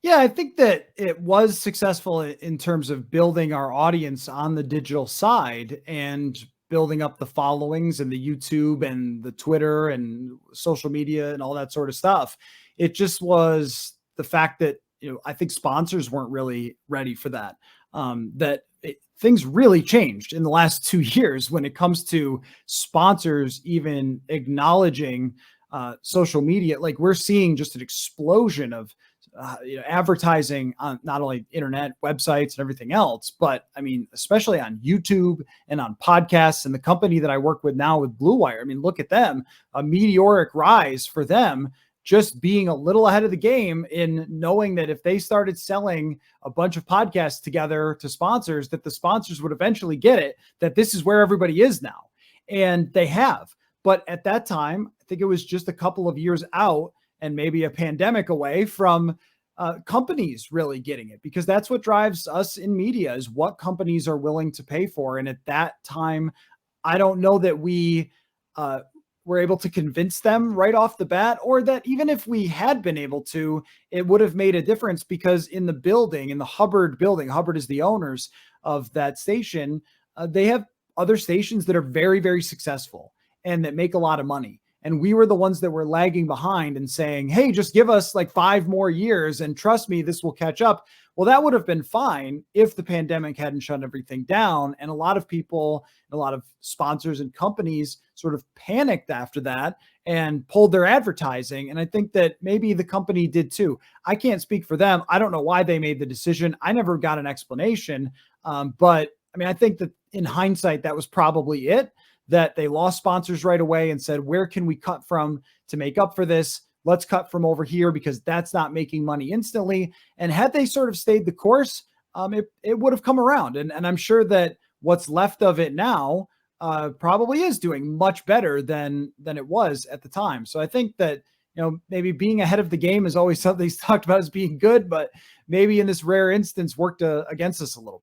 Yeah, I think that it was successful in terms of building our audience on the digital side and building up the followings and the YouTube and the Twitter and social media and all that sort of stuff. It just was the fact that, I think sponsors weren't really ready for that. Things really changed in the last 2 years when it comes to sponsors even acknowledging social media. Like we're seeing just an explosion of advertising on not only internet websites and everything else, but I mean, especially on YouTube and on podcasts. And the company that I work with now with Blue Wire, I mean, look at them, a meteoric rise for them, just being a little ahead of the game in knowing that if they started selling a bunch of podcasts together to sponsors, that the sponsors would eventually get it, that this is where everybody is now. And they have. But at that time, I think it was just a couple of years out and maybe a pandemic away from companies really getting it, because that's what drives us in media is what companies are willing to pay for. And at that time, I don't know that we were able to convince them right off the bat, or that even if we had been able to, it would have made a difference, because in the building, in the Hubbard building, Hubbard is the owners of that station. They have other stations that are very, very successful and that make a lot of money. And we were the ones that were lagging behind and saying, hey, just give us like 5 more years and trust me, this will catch up. Well, that would have been fine if the pandemic hadn't shut everything down. And a lot of people, a lot of sponsors and companies sort of panicked after that and pulled their advertising. And I think that maybe the company did too. I can't speak for them. I don't know why they made the decision. I never got an explanation. But I mean, I think that in hindsight, that was probably it, that they lost sponsors right away and said, where can we cut from to make up for this? Let's cut from over here because that's not making money instantly. And had they sort of stayed the course, it would have come around. And I'm sure that what's left of it now probably is doing much better than it was at the time. So I think that, maybe being ahead of the game is always something he's talked about as being good, but maybe in this rare instance worked against us a little